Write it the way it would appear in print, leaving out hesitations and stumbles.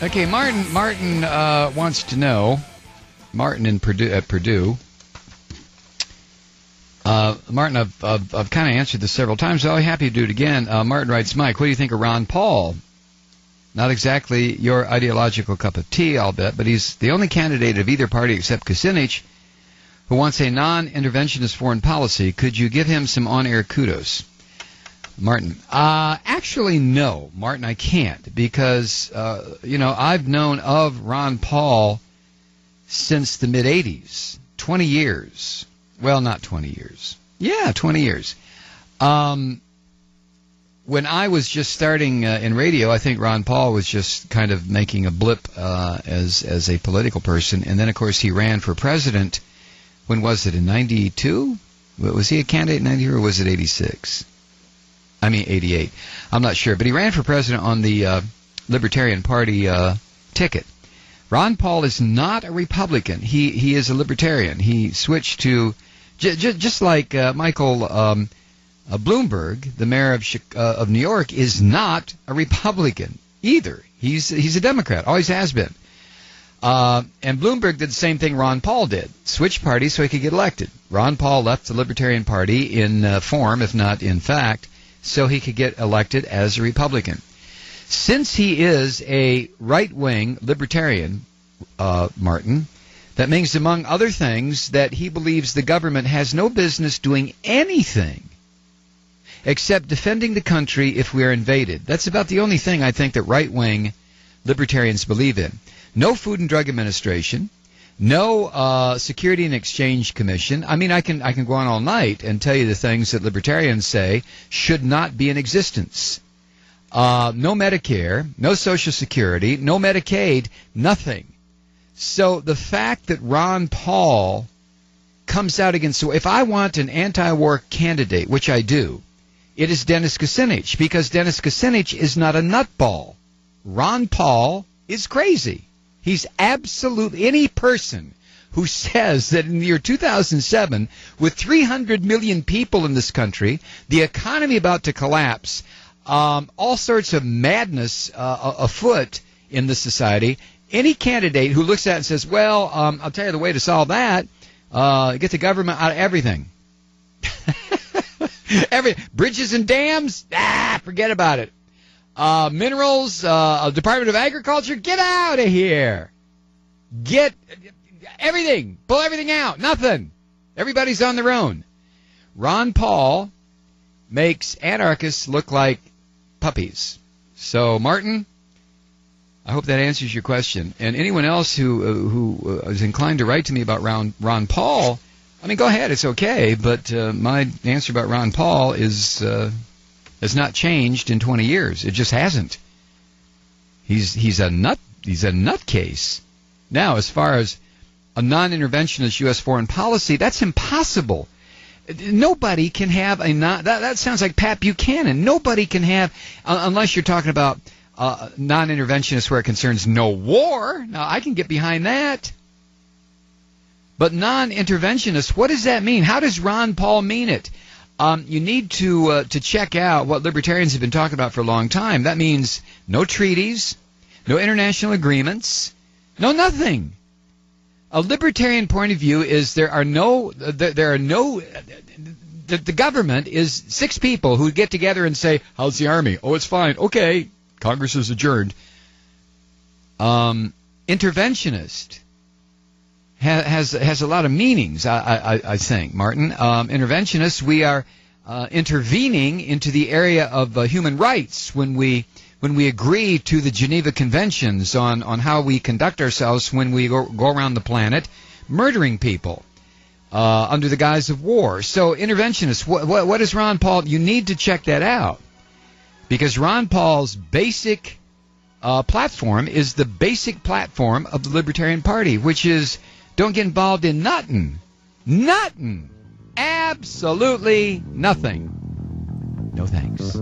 Okay, Martin wants to know. Martin in Purdue at Purdue. Martin, I've kind of answered this several times. I'll be happy to do it again. Martin writes, Mike, what do you think of Ron Paul? Not exactly your ideological cup of tea, I'll bet, but he's the only candidate of either party except Kucinich who wants a non-interventionist foreign policy. Could you give him some on-air kudos? Martin, actually, no, Martin, I can't, because, I've known of Ron Paul since the mid-'80s, 20 years. Well, not 20 years. Yeah, 20 years. When I was just starting in radio, I think Ron Paul was just kind of making a blip as a political person. And then, of course, he ran for president. When was it, in 92? Was he a candidate in 90 or was it 86? I mean 88. I'm not sure. But he ran for president on the Libertarian Party ticket. Ron Paul is not a Republican. He is a Libertarian. He switched to, just like Michael Bloomberg, the mayor of New York, is not a Republican either. He's a Democrat, always has been. And Bloomberg did the same thing Ron Paul did, switched parties so he could get elected. Ron Paul left the Libertarian Party in form, if not in fact, so he could get elected as a Republican. Since he is a right-wing Libertarian, Martin, that means, among other things, that he believes the government has no business doing anything except defending the country if we are invaded. That's about the only thing I think that right-wing Libertarians believe in. No Food and Drug Administration, no Security and Exchange Commission. I mean, I can go on all night and tell you the things that Libertarians say should not be in existence. No Medicare, no Social Security, no Medicaid, nothing. So the fact that Ron Paul comes out against, so if I want an anti-war candidate, which I do, it is Dennis Kucinich, because Dennis Kucinich is not a nutball. Ron Paul is crazy. He's absolutely, any person who says that in the year 2007, with 300 million people in this country, the economy about to collapse, all sorts of madness afoot in the society, any candidate who looks at it and says, well, I'll tell you the way to solve that, get the government out of everything. Bridges and dams, forget about it. Minerals, Department of Agriculture, get out of here. Get everything, pull everything out, nothing. Everybody's on their own. Ron Paul makes anarchists look like puppies. So, Martin, I hope that answers your question. And anyone else who is inclined to write to me about Ron Paul, I mean, go ahead, it's okay. But my answer about Ron Paul is has not changed in 20 years. It just hasn't. He's a nutcase. Now, as far as a non-interventionist U.S. foreign policy, that's impossible. Nobody can have that sounds like Pat Buchanan. Nobody can have, unless you're talking about non-interventionist where it concerns no war. Now, I can get behind that. But non-interventionist, what does that mean? How does Ron Paul mean it? You need to check out what libertarians have been talking about for a long time. That means no treaties, no international agreements, no nothing. A libertarian point of view is the government is six people who get together and say, how's the army? Oh, it's fine. Okay, Congress is adjourned. Interventionist has a lot of meanings, I think, Martin. Interventionists, we are intervening into the area of human rights when we agree to the Geneva Conventions on how we conduct ourselves when we go around the planet murdering people under the guise of war. So interventionists, what is Ron Paul? You need to check that out, because Ron Paul's basic platform is the basic platform of the Libertarian Party, which is don't get involved in nothing. Nothing. Absolutely nothing. No thanks.